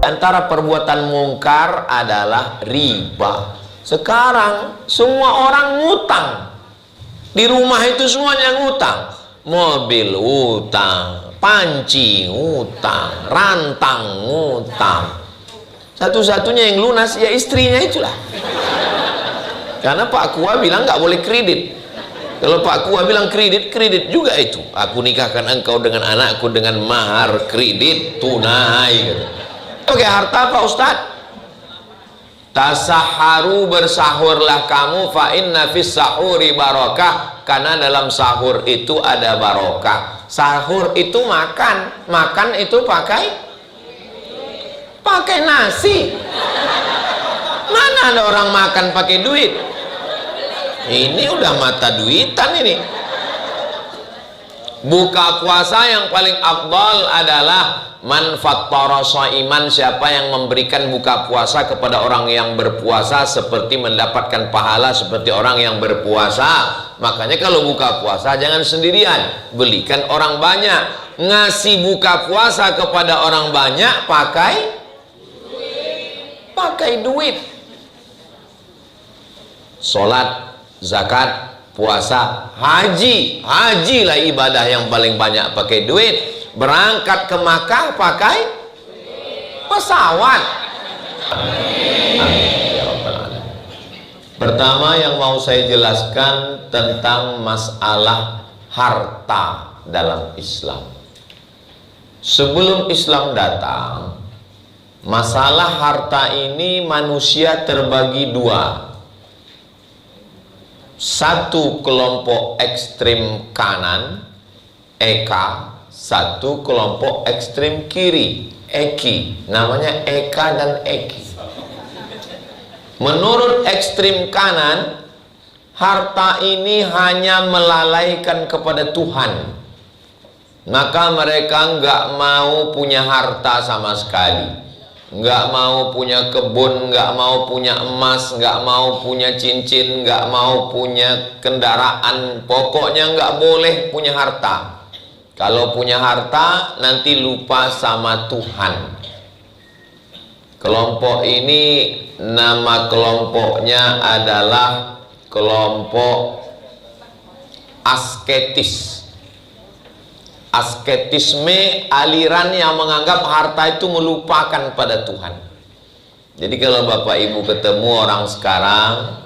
Antara perbuatan mungkar adalah riba. Sekarang semua orang ngutang. Di rumah itu semuanya ngutang. Mobil utang, panci ngutang, rantang ngutang. Satu-satunya yang lunas ya istrinya itulah. Karena Pak Kua bilang nggak boleh kredit. Kalau Pak Kua bilang kredit, kredit juga itu. Aku nikahkan engkau dengan anakku dengan mahar kredit tunai gitu. Oke, harta Pak Ustadz. Tasaharu, bersahurlah kamu, fa inna fis sahuri barokah, karena dalam sahur itu ada barokah. Sahur itu makan, makan itu pakai nasi. Mana ada orang makan pakai duit? Ini udah mata duitan ini. Buka puasa yang paling afdal adalah man fattara shaiman, siapa yang memberikan buka puasa kepada orang yang berpuasa seperti mendapatkan pahala seperti orang yang berpuasa. Makanya kalau buka puasa jangan sendirian, belikan orang banyak. Ngasih buka puasa kepada orang banyak pakai duit. Salat, zakat, puasa, haji lah ibadah yang paling banyak pakai duit. Berangkat ke Makkah pakai pesawat. Amin ya rabbal alamin. Pertama yang mau saya jelaskan tentang masalah harta dalam Islam. Sebelum Islam datang, masalah harta ini manusia terbagi dua. Satu kelompok ekstrim kanan, Eka. Satu kelompok ekstrim kiri, Eki. Namanya Eka dan Eki. Menurut ekstrim kanan, harta ini hanya melalaikan kepada Tuhan. Maka mereka nggak mau punya harta sama sekali. Nggak mau punya kebun, nggak mau punya emas, nggak mau punya cincin, nggak mau punya kendaraan. Pokoknya nggak boleh punya harta. Kalau punya harta nanti lupa sama Tuhan. Kelompok ini nama kelompoknya adalah kelompok asketis. Asketisme, aliran yang menganggap harta itu melupakan pada Tuhan. Jadi kalau Bapak Ibu ketemu orang sekarang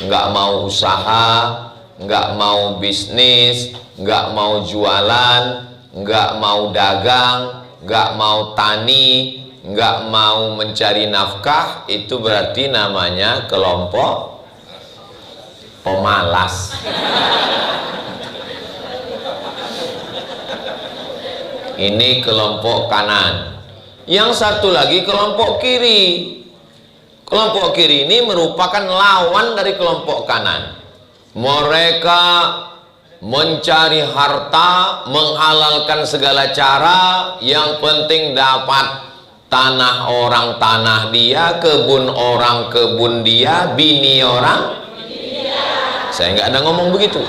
nggak mau usaha, nggak mau bisnis, nggak mau jualan, nggak mau dagang, nggak mau tani, nggak mau mencari nafkah, itu berarti namanya kelompok pemalas. Ini kelompok kanan. Yang satu lagi kelompok kiri. Kelompok kiri ini merupakan lawan dari kelompok kanan. Mereka mencari harta, menghalalkan segala cara, yang penting dapat tanah orang tanah dia, kebun orang kebun dia, bini orang saya nggak ada ngomong begitu.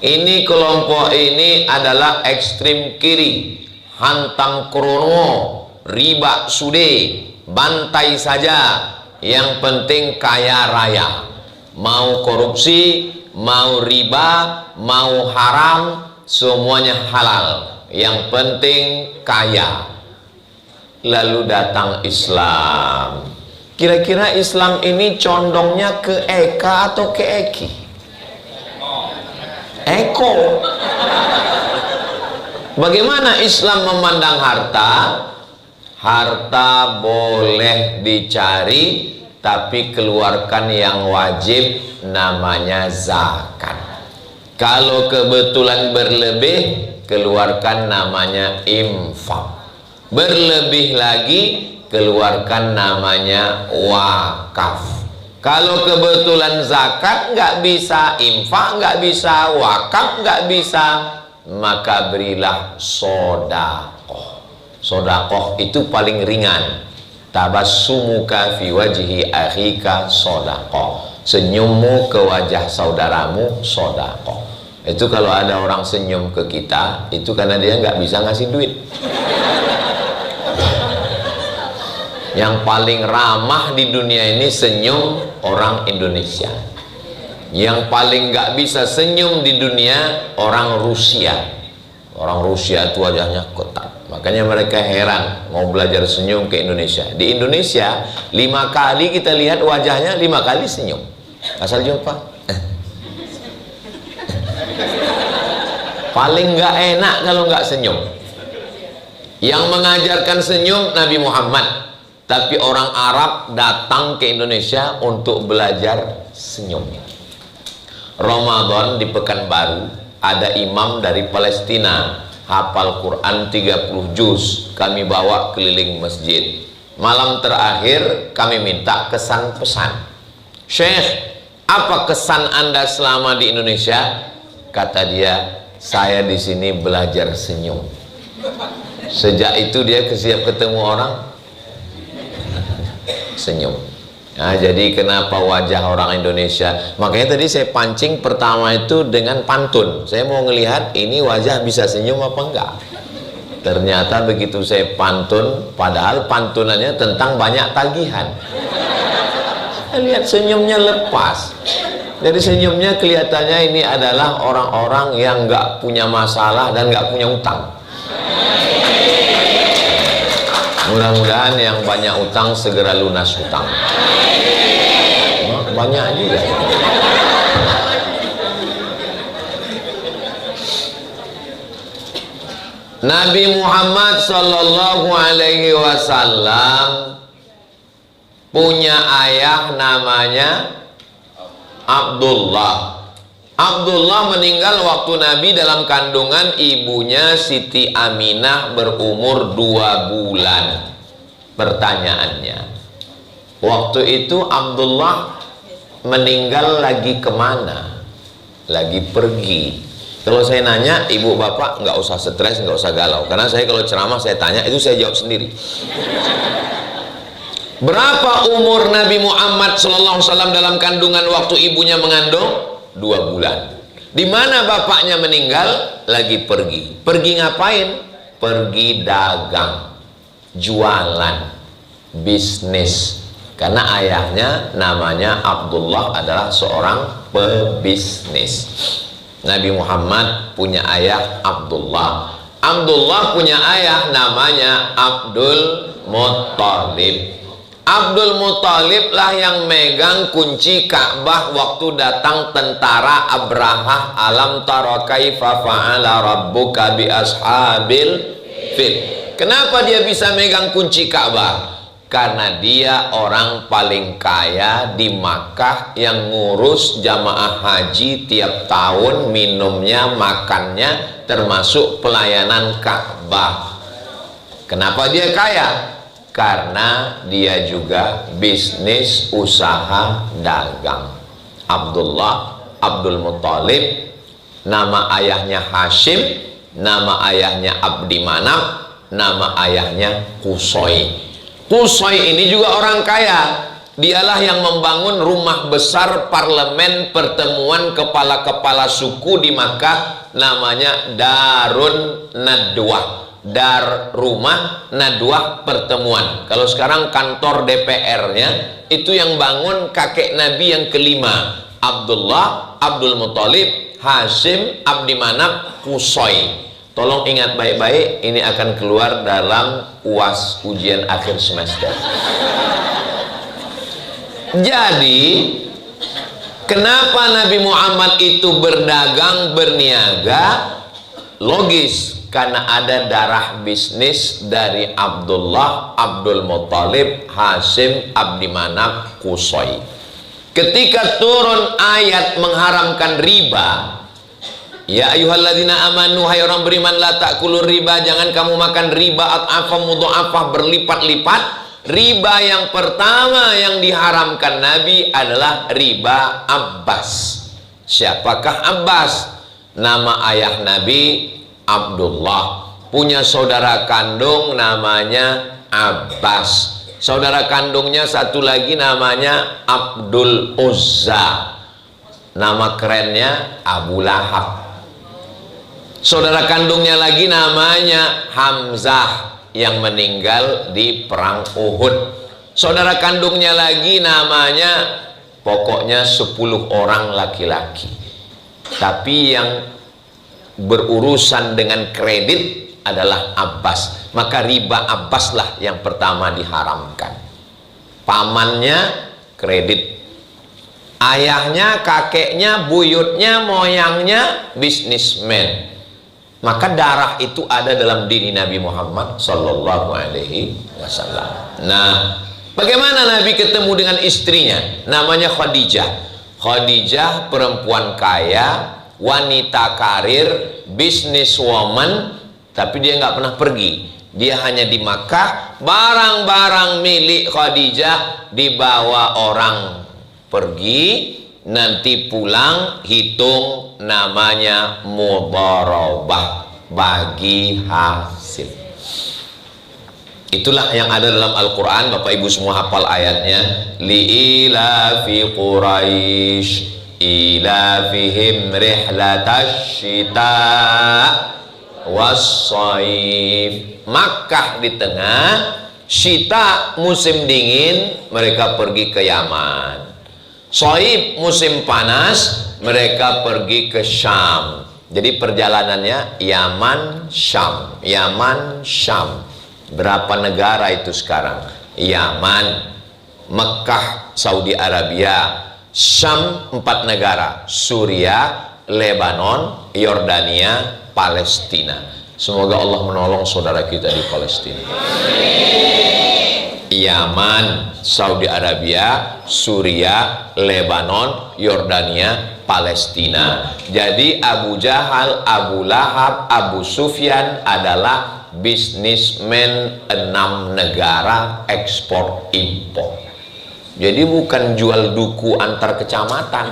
Ini kelompok ini adalah ekstrim kiri, hantam krono, riba sude, bantai saja, yang penting kaya raya. Mau korupsi, mau riba, mau haram, semuanya halal, yang penting kaya. Lalu datang Islam. Kira-kira Islam ini condongnya ke Eka atau ke Eki? Eko. Bagaimana Islam memandang harta? Harta boleh dicari, tapi keluarkan yang wajib, namanya zakat. Kalau kebetulan berlebih, keluarkan namanya infak. Berlebih lagi, keluarkan namanya wakaf. Kalau kebetulan zakat nggak bisa, infak nggak bisa, wakaf nggak bisa, maka berilah sodakoh. Sodakoh itu paling ringan. Tabassumuka fi wajhi akhika sodakoh. Senyummu ke wajah saudaramu sodakoh. Itu kalau ada orang senyum ke kita, itu karena dia nggak bisa ngasih duit. Yang paling ramah di dunia ini senyum orang Indonesia. Yang paling nggak bisa senyum di dunia orang Rusia. Orang Rusia itu wajahnya kotak. Makanya mereka heran mau belajar senyum ke Indonesia. Di Indonesia 5 kali kita lihat wajahnya 5 kali senyum. Asal jumpa. Paling nggak enak kalau nggak senyum. Yang mengajarkan senyum Nabi Muhammad, tapi orang Arab datang ke Indonesia untuk belajar senyum. Ramadan di Pekanbaru ada imam dari Palestina hafal Quran 30 juz, kami bawa keliling masjid. Malam terakhir kami minta kesan pesan. Syekh, apa kesan Anda selama di Indonesia? Kata dia, saya di sini belajar senyum. Sejak itu dia setiap ketemu orang senyum. Nah, jadi kenapa wajah orang Indonesia? Makanya tadi saya pancing pertama itu dengan pantun. Saya mau ngelihat ini wajah bisa senyum apa enggak. Ternyata begitu saya pantun, padahal pantunannya tentang banyak tagihan. Saya lihat senyumnya lepas. Dari senyumnya kelihatannya ini adalah orang-orang yang nggak punya masalah dan nggak punya utang. Mudah-mudahan yang banyak utang segera lunas utang. Banyak juga. Nabi Muhammad Sallallahu Alaihi Wasallam punya ayah namanya Abdullah. Abdullah meninggal waktu Nabi dalam kandungan ibunya Siti Aminah berumur 2 bulan. Pertanyaannya, waktu itu Abdullah meninggal lagi kemana? Lagi pergi. Kalau saya nanya, ibu bapak nggak usah stres, nggak usah galau, karena saya kalau ceramah saya tanya itu saya jawab sendiri. Berapa umur Nabi Muhammad SAW dalam kandungan waktu ibunya mengandung? 2 bulan. Di mana bapaknya meninggal? Lagi pergi. Pergi ngapain? Pergi dagang, jualan, bisnis. Karena ayahnya namanya Abdullah adalah seorang pebisnis. Nabi Muhammad punya ayah Abdullah. Abdullah punya ayah namanya Abdul Muttalib. Abdul Muttalib lah yang megang kunci Ka'bah waktu datang tentara Abrahah. Alam tara kaifa fa'ala rabbuka bi ashabil fil. Kenapa dia bisa megang kunci Ka'bah? Karena dia orang paling kaya di Makkah yang ngurus jamaah haji tiap tahun, minumnya, makannya, termasuk pelayanan Ka'bah. Kenapa dia kaya? Karena dia juga bisnis usaha dagang. Abdullah Abdul Muttalib, nama ayahnya Hashim, nama ayahnya Abdi Manaf, nama ayahnya Qusay. Qusay ini juga orang kaya. Dialah yang membangun rumah besar parlemen pertemuan kepala-kepala suku di Makkah, namanya Darun Nadwah. Dar rumah, Nadwah pertemuan. Kalau sekarang kantor DPR-nya itu yang bangun kakek Nabi yang kelima, Abdullah Abdul Muttalib, Hashim, Abdi Manaf, Qusay. Tolong ingat baik-baik, ini akan keluar dalam UAS, ujian akhir semester. Jadi kenapa Nabi Muhammad itu berdagang, berniaga? Logis, karena ada darah bisnis dari Abdullah Abdul Muttalib, Hashim, Abdi Manaf, Qusay. Ketika turun ayat mengharamkan riba, ya ayyuhalladzina amanu, hai orang beriman, la ta'kulur riba, jangan kamu makan riba at'afa mudha'afah, berlipat-lipat. Riba yang pertama yang diharamkan Nabi adalah riba Abbas. Siapakah Abbas? Nama ayah Nabi Abdullah, punya saudara kandung namanya Abbas. Saudara kandungnya satu lagi namanya Abdul Uzza, nama kerennya Abu Lahab. Saudara kandungnya lagi namanya Hamzah yang meninggal di perang Uhud. Saudara kandungnya lagi namanya pokoknya 10 orang laki-laki. Tapi yang berurusan dengan kredit adalah Abbas. Maka riba Abbas lah yang pertama diharamkan. Pamannya kredit, ayahnya, kakeknya, buyutnya, moyangnya bisnismen. Maka darah itu ada dalam diri Nabi Muhammad Sallallahu Alaihi Wasallam. Nah, bagaimana Nabi ketemu dengan istrinya? Namanya Khadijah. Khadijah perempuan kaya, wanita karir, businesswoman, tapi dia nggak pernah pergi. Dia hanya di Makkah. Barang-barang milik Khadijah dibawa orang pergi, nanti pulang hitung, namanya mudharabah, bagi hasil. Itulah yang ada dalam Al-Quran. Bapak Ibu semua hafal ayatnya. Li'ilafi Quraisy ilafihim rihlatasyita was-shaif. Makkah di tengah, syita musim dingin, mereka pergi ke Yaman. Shaif musim panas, mereka pergi ke Syam. Jadi perjalanannya Yaman Syam, Yaman Syam. Berapa negara itu sekarang? Yaman, Mekah, Saudi Arabia, Syam 4 negara, Suriah, Lebanon, Yordania, Palestina. Semoga Allah menolong saudara kita di Palestina. Yaman, Saudi Arabia, Suriah, Lebanon, Yordania, Palestina. Jadi Abu Jahal, Abu Lahab, Abu Sufyan adalah bisnismen 6 negara ekspor impor. Jadi bukan jual duku antar kecamatan.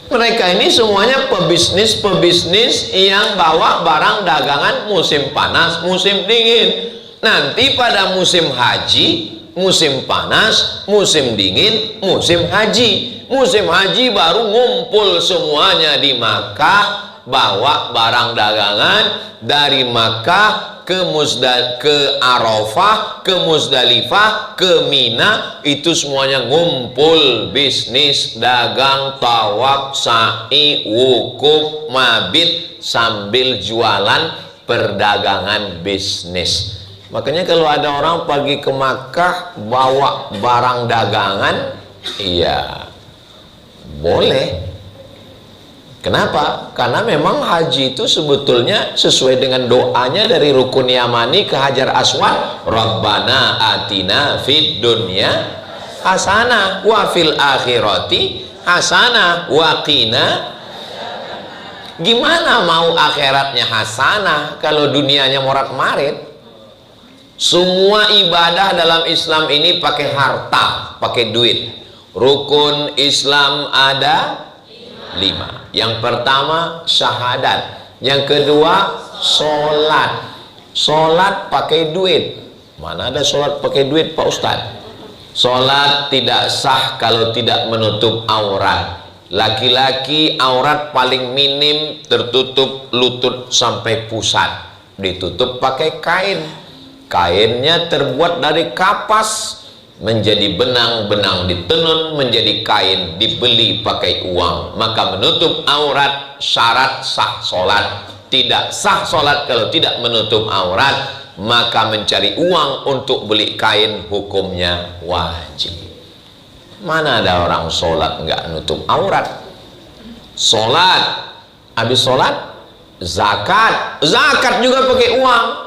Mereka ini semuanya pebisnis yang bawa barang dagangan musim panas, musim dingin. Nanti pada musim haji, musim panas, musim dingin, musim haji. Musim haji baru ngumpul semuanya di Makkah, bawa barang dagangan dari Makkah ke Arafah, ke Muzdalifah, ke Mina. Itu semuanya ngumpul, bisnis, dagang, tawaf, sa'i, wukuf, mabit, sambil jualan, perdagangan, bisnis. Makanya kalau ada orang pergi ke Makkah bawa barang dagangan, iya boleh. Kenapa? Karena memang haji itu sebetulnya sesuai dengan doanya dari rukun Yamani ke Hajar Aswad. Rabbana atina fid dunya hasanah wa fil akhirati hasanah wa qina. Gimana mau akhiratnya hasanah kalau dunianya morat-marit? Semua ibadah dalam Islam ini pakai harta, pakai duit. Rukun Islam ada 5. Yang pertama syahadat, yang kedua sholat. Sholat pakai duit. Mana ada sholat pakai duit Pak Ustadz? Sholat tidak sah kalau tidak menutup aurat. Laki-laki aurat paling minim tertutup lutut sampai pusat, ditutup pakai kain. Kainnya terbuat dari kapas, menjadi benang-benang ditenun menjadi kain, dibeli pakai uang. Maka menutup aurat syarat sah sholat. Tidak sah sholat kalau tidak menutup aurat. Maka mencari uang untuk beli kain hukumnya wajib. Mana ada orang sholat nggak nutup aurat? Sholat, habis sholat zakat, zakat juga pakai uang.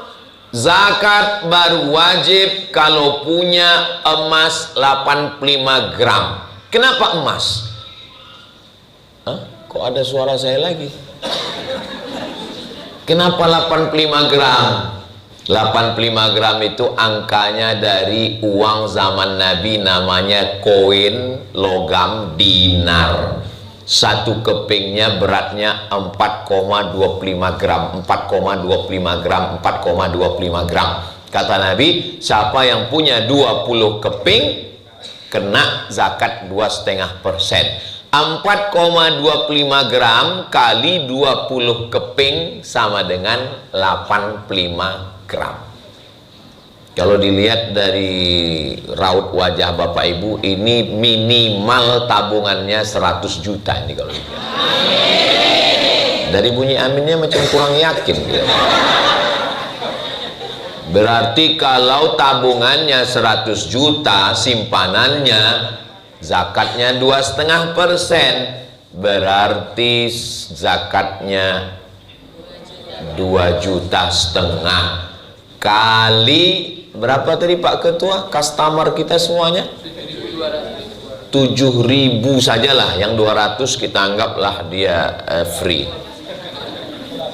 Zakat baru wajib kalau punya emas 85 gram. Kenapa emas? Hah? Kok ada suara saya lagi? Kenapa 85 gram? 85 gram itu angkanya dari uang zaman Nabi, namanya koin logam dinar. Satu kepingnya beratnya 4,25 gram, 4,25 gram, 4,25 gram. Kata Nabi, siapa yang punya 20 keping kena zakat 2,5%. 4,25 gram kali 20 keping sama dengan 85 gram. Kalau dilihat dari raut wajah Bapak Ibu, ini minimal tabungannya 100 juta ini kalau dilihat. Dari bunyi aminnya macam kurang yakin gitu. Berarti kalau tabungannya 100 juta, simpanannya zakatnya 2,5%, berarti zakatnya 2,5 juta kali berapa tadi Pak Ketua? Customer kita semuanya 7.000 sajalah, yang 200 kita anggaplah dia free.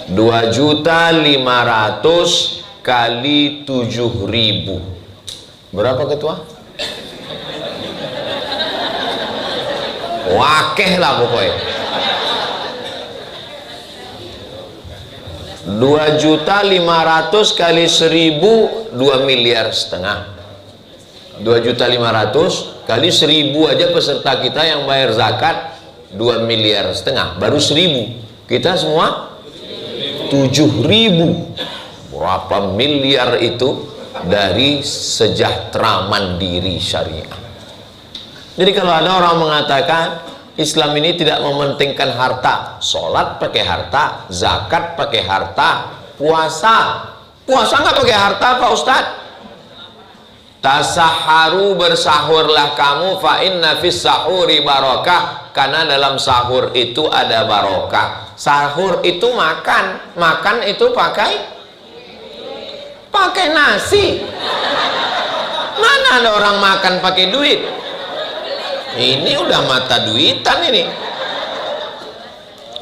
2.500.000 kali 7.000 berapa Ketua? Wakeh lah pokoknya. 2.500.000 kali 1.000 2,5 miliar. 2.500.000 kali 1.000 aja peserta kita yang bayar zakat 2,5 miliar, baru 1.000. Kita semua 7.000. Berapa miliar itu dari sejahtera mandiri syariah. Jadi kalau ada orang mengatakan Islam ini tidak mementingkan harta, sholat pakai harta, zakat pakai harta, puasa nggak pakai harta Pak Ustadz. Tasaharu, bersahurlah kamu, fa inna fis sahuri barokah, karena dalam sahur itu ada barokah. Sahur itu makan itu pakai nasi. Mana ada orang makan pakai duit? Ini udah mata duitan ini.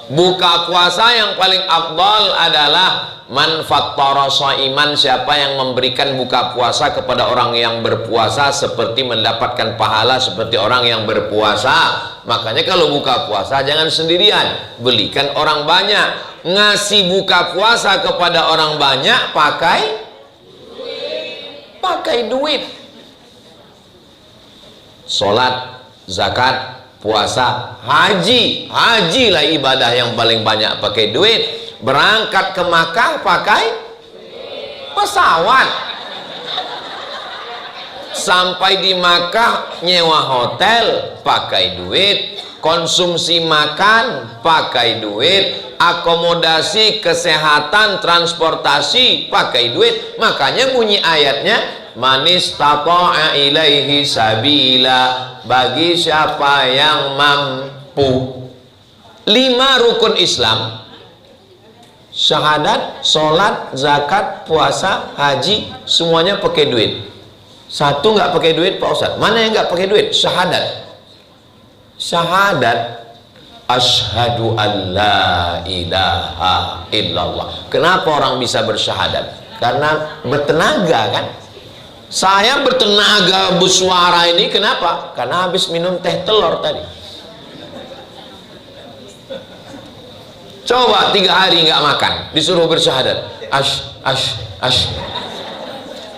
Buka puasa yang paling afdal adalah man fattara shaiman, siapa yang memberikan buka puasa kepada orang yang berpuasa seperti mendapatkan pahala seperti orang yang berpuasa. Makanya kalau buka puasa jangan sendirian, belikan orang banyak. Ngasih buka puasa kepada orang banyak pakai duit. Salat, zakat, puasa, haji lah ibadah yang paling banyak pakai duit. Berangkat ke Makkah pakai pesawat, sampai di Makkah nyewa hotel pakai duit, konsumsi makan pakai duit, akomodasi, kesehatan, transportasi pakai duit. Makanya bunyi ayatnya manis tata'a ilaihi sabila, bagi siapa yang mampu. 5 rukun Islam, syahadat, sholat, zakat, puasa, haji, semuanya pakai duit. Satu nggak pakai duit Pak Ustadz. Mana yang nggak pakai duit? Syahadat. Asyhadu an la ilaha illallah. Kenapa orang bisa bersyahadat? Karena bertenaga kan. Saya bertenaga bersuara ini kenapa? Karena habis minum teh telur tadi. Coba 3 hari nggak makan, disuruh bersyahadat,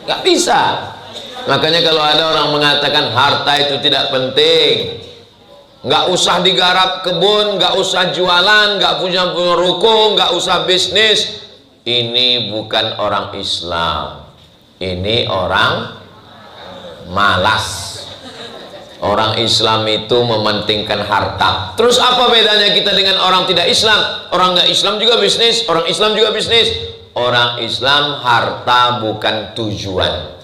nggak bisa. Makanya kalau ada orang mengatakan harta itu tidak penting, nggak usah digarap kebun, nggak usah jualan, nggak punya ruko, nggak usah bisnis, ini bukan orang Islam. Ini orang malas. Orang Islam itu mementingkan harta. Terus apa bedanya kita dengan orang tidak Islam? Orang nggak Islam juga bisnis, orang Islam juga bisnis. Orang Islam harta bukan tujuan.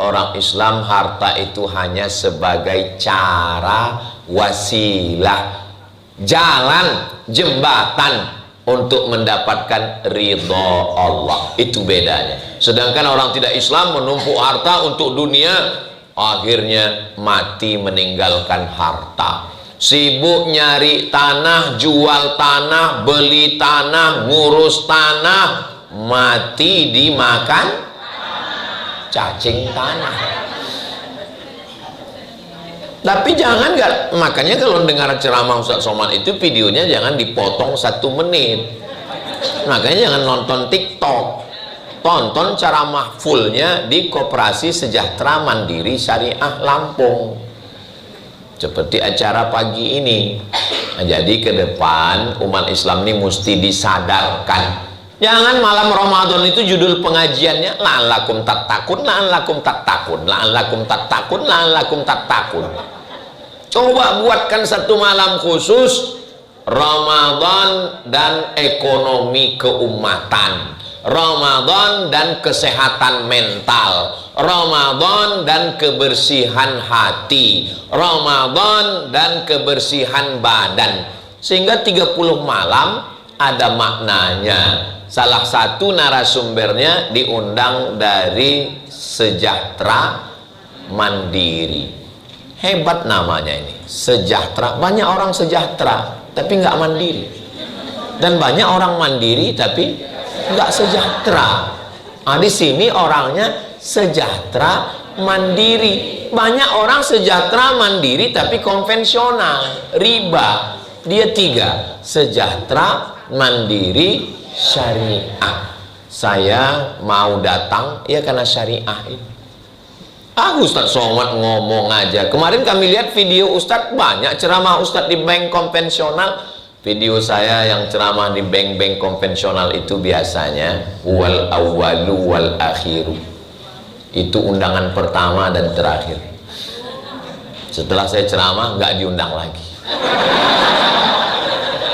Orang Islam harta itu hanya sebagai cara, wasilah, jalan, jembatan untuk mendapatkan ridho Allah. Itu bedanya. Sedangkan orang tidak Islam menumpuk harta untuk dunia, akhirnya mati meninggalkan harta. Sibuk nyari tanah, jual tanah, beli tanah, ngurus tanah, mati dimakan cacing tanah. Tapi jangan nggak, makanya kalau dengar ceramah Ustaz Somad itu videonya jangan dipotong 1 menit. Makanya jangan nonton TikTok. Tonton ceramah fullnya di Koperasi Sejahtera Mandiri Syariah Lampung, seperti acara pagi ini. Nah, jadi ke depan umat Islam ini mesti disadarkan Jangan malam Ramadan itu judul pengajiannya la'allakum tattaqun, la'allakum tattaqun, la'allakum tattaqun, la'allakum tattaqun. Coba buatkan satu malam khusus Ramadan dan ekonomi keumatan, Ramadan dan kesehatan mental, Ramadan dan kebersihan hati, Ramadan dan kebersihan badan. Sehingga 30 malam ada maknanya. Salah satu narasumbernya diundang dari Sejahtera Mandiri. Hebat namanya ini, Sejahtera. Banyak orang sejahtera tapi nggak mandiri, dan banyak orang mandiri tapi nggak sejahtera. Nah, di sini orangnya sejahtera mandiri. Banyak orang sejahtera mandiri tapi konvensional, riba. Dia 3, sejahtera mandiri syariah. Saya mau datang ya karena syariah ini. Ustadz Somad ngomong aja. Kemarin kami lihat video Ustadz, banyak ceramah Ustadz di bank konvensional. Video saya yang ceramah di bank-bank konvensional itu biasanya wal awwalu wal akhiru. Itu undangan pertama dan terakhir. Setelah saya ceramah nggak diundang lagi.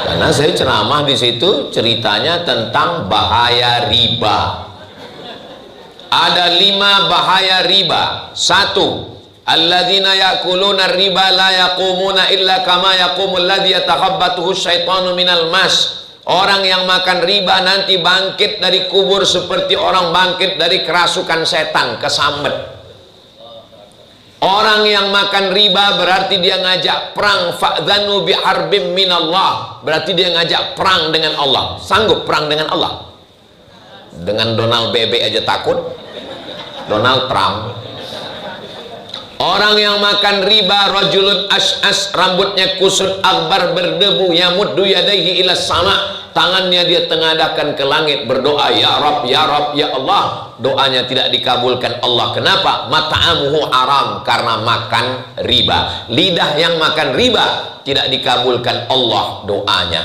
Karena saya ceramah di situ ceritanya tentang bahaya riba. Ada 5 bahaya riba. 1, alladzina ya'kuluna riba la yaqumuna illa kama yaqumul ladzi yatakhabbathu syaitanu minal mas. Orang yang makan riba nanti bangkit dari kubur seperti orang bangkit dari kerasukan setan, kesambet. Orang yang makan riba berarti dia ngajak perang, fa'dzanu biharbim minallah. Berarti dia ngajak perang dengan Allah. Sanggup perang dengan Allah? Dengan Donald Bebe aja takut, Donald Trump. Orang yang makan riba rajulun as'as, rambutnya kusut akbar berdebu, yamuddu yadaihi ila sama, tangannya dia tengadahkan ke langit berdoa, ya Rabb, ya Rabb, ya Allah. Doanya tidak dikabulkan Allah. Kenapa? Mata'amuhu haram, karena makan riba. Lidah yang makan riba tidak dikabulkan Allah doanya.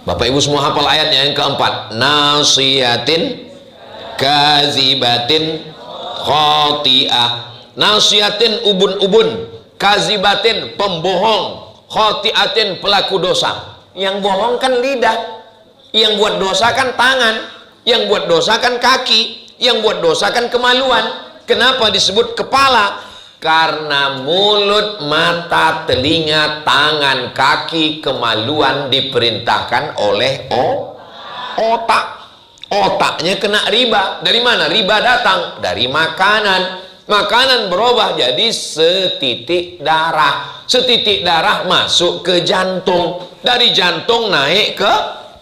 Bapak Ibu semua hafal ayatnya yang keempat. Nasiyatin kazibatin khati'ah. Nasiyatin ubun-ubun, kazibatin pembohong, khati'atin pelaku dosa. Yang bohong kan lidah, yang buat dosa kan tangan, yang buat dosa kan kaki, yang buat dosa kan kemaluan. Kenapa disebut kepala? Karena mulut, mata, telinga, tangan, kaki, kemaluan diperintahkan oleh otak. Otaknya kena riba. Dari mana riba datang? Dari makanan. Makanan berubah jadi setitik darah. Setitik darah masuk ke jantung. Dari jantung naik ke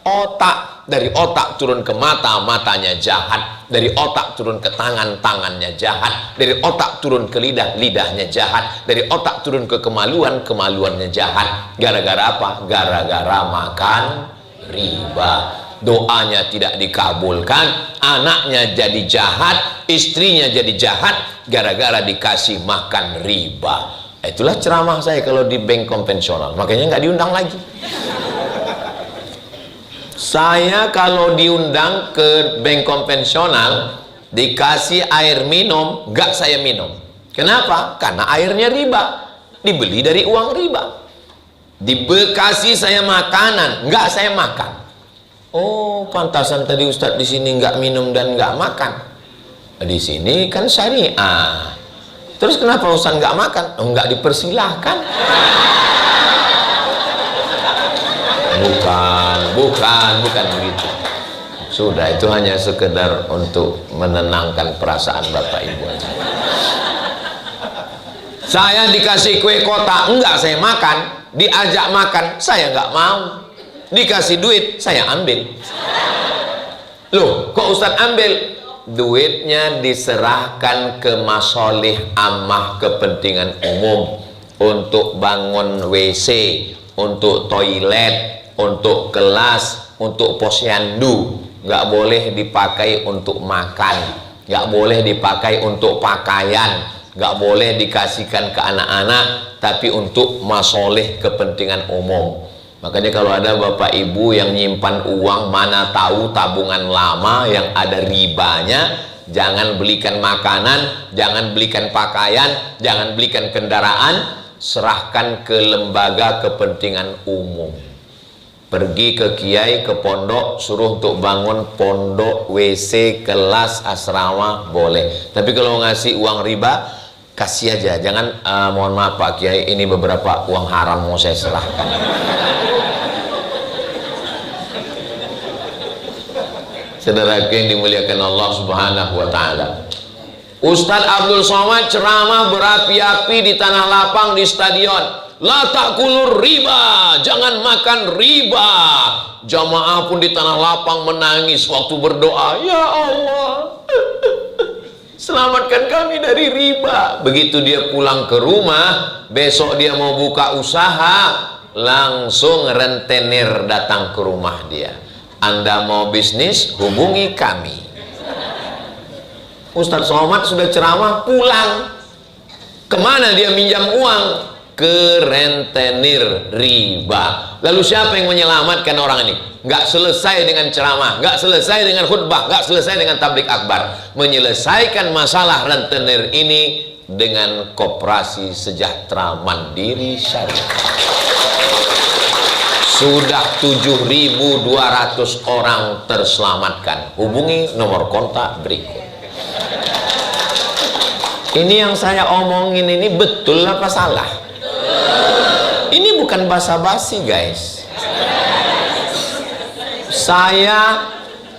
otak. Dari otak turun ke mata, matanya jahat. Dari otak turun ke tangan, tangannya jahat. Dari otak turun ke lidah, lidahnya jahat. Dari otak turun ke kemaluan, kemaluannya jahat. Gara-gara apa? Gara-gara makan riba. Doanya tidak dikabulkan, anaknya jadi jahat, istrinya jadi jahat, gara-gara dikasih makan riba. Itulah ceramah saya kalau di bank konvensional. Makanya nggak diundang lagi. Saya kalau diundang ke bank konvensional, dikasih air minum, nggak saya minum. Kenapa? Karena airnya riba, dibeli dari uang riba. Dikasih saya makanan, nggak saya makan. Oh, pantasan tadi Ustadz di sini nggak minum dan nggak makan. Di sini kan syariah. Terus kenapa Ustadz nggak makan? Oh, nggak dipersilahkan. Bukan begitu. Sudah, itu hanya sekedar untuk menenangkan perasaan Bapak Ibu aja. Saya dikasih kue kotak, enggak saya makan. Diajak makan, saya nggak mau. Dikasih duit, saya ambil. Loh, kok Ustadz ambil? Duitnya diserahkan ke masolih amah, kepentingan umum, untuk bangun WC, untuk toilet, untuk kelas, untuk posyandu. Nggak boleh dipakai untuk makan, nggak boleh dipakai untuk pakaian, nggak boleh dikasihkan ke anak-anak, tapi untuk masolih kepentingan umum. Makanya kalau ada bapak ibu yang nyimpan uang, mana tahu tabungan lama yang ada ribanya, jangan belikan makanan, jangan belikan pakaian, jangan belikan kendaraan, serahkan ke lembaga kepentingan umum. Pergi ke kiai, ke pondok, suruh untuk bangun pondok, WC, kelas, asrama, boleh. Tapi kalau ngasih uang riba, kasih aja. Jangan, mohon maaf Pak Kiai, ini beberapa uang haram mau saya serahkan. Saudara yang dimuliakan Allah Subhanahu wa Ta'ala, Ustadz Abdul Somad ceramah berapi-api di tanah lapang di stadion. La ta'kulur riba, jangan makan riba. Jamaah pun di tanah lapang menangis waktu berdoa, ya Allah, selamatkan kami dari riba. Begitu dia pulang ke rumah, besok dia mau buka usaha, langsung rentenir datang ke rumah dia. Anda mau bisnis, hubungi kami. Ustadz Somad sudah ceramah, pulang. Kemana dia minjam uang? Ke rentenir riba. Lalu siapa yang menyelamatkan orang ini? Nggak selesai dengan ceramah, nggak selesai dengan khutbah, nggak selesai dengan tablik akbar. Menyelesaikan masalah rentenir ini dengan Koperasi Sejahtera Mandiri Syariah. Sudah 7.200 orang terselamatkan. Hubungi nomor kontak berikut. Ini yang saya omongin ini betul apa salah? Ini bukan basa-basi guys. Saya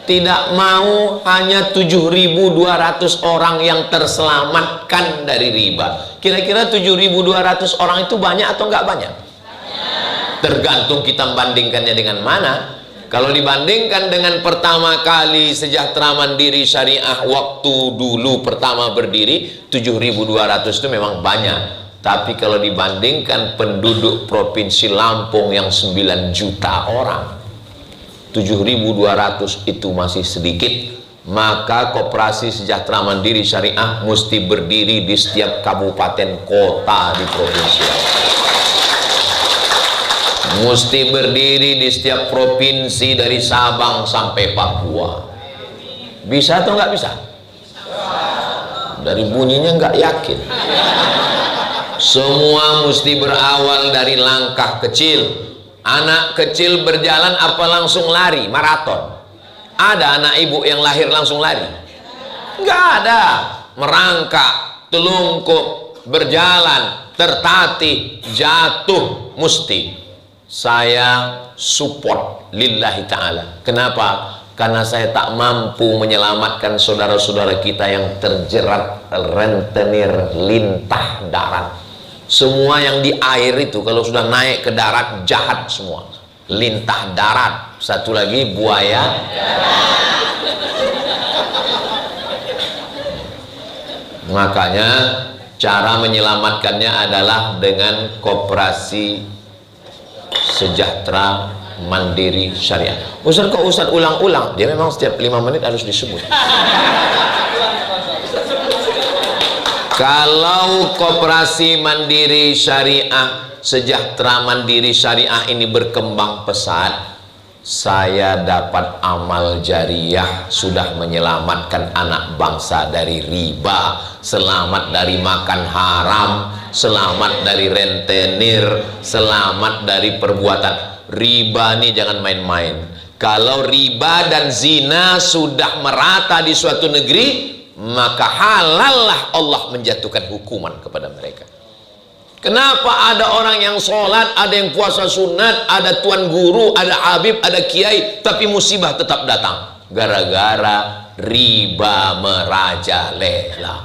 tidak mau hanya 7.200 orang yang terselamatkan dari riba. Kira-kira 7.200 orang itu banyak atau enggak banyak? Tergantung kita membandingkannya dengan mana. Kalau dibandingkan dengan pertama kali Sejahtera Mandiri Syariah waktu dulu pertama berdiri, 7.200 itu memang banyak. Tapi kalau dibandingkan penduduk Provinsi Lampung yang 9 juta orang, 7.200 itu masih sedikit. Maka Koperasi Sejahtera Mandiri Syariah mesti berdiri di setiap kabupaten kota di provinsi Lampung. Mesti berdiri di setiap provinsi dari Sabang sampai Papua. Bisa atau nggak bisa? Dari bunyinya nggak yakin. Semua mesti berawal dari langkah kecil. Anak kecil berjalan apa langsung lari maraton? Ada anak ibu yang lahir langsung lari? Nggak ada. Merangkak, telungkup, berjalan, tertatih, jatuh mesti. Saya support lillahi ta'ala. Kenapa? Karena saya tak mampu menyelamatkan saudara-saudara kita yang terjerat rentenir lintah darat. Semua yang di air itu kalau sudah naik ke darat jahat semua. Lintah darat. Satu lagi buaya darat. Makanya cara menyelamatkannya adalah dengan Koperasi Sejahtera Mandiri Syariah. Ustaz kok Ustaz ulang-ulang? Dia memang setiap 5 menit harus disebut. Kalau Koperasi Mandiri Syariah, Sejahtera Mandiri Syariah ini berkembang pesat, saya dapat amal jariah, sudah menyelamatkan anak bangsa dari riba, selamat dari makan haram, selamat dari rentenir, selamat dari perbuatan riba. Nih jangan main-main. Kalau riba dan zina sudah merata di suatu negeri, maka halallah Allah menjatuhkan hukuman kepada mereka. Kenapa ada orang yang sholat, ada yang puasa sunat, ada tuan guru, ada habib, ada kiai, tapi musibah tetap datang? Gara-gara riba merajalela.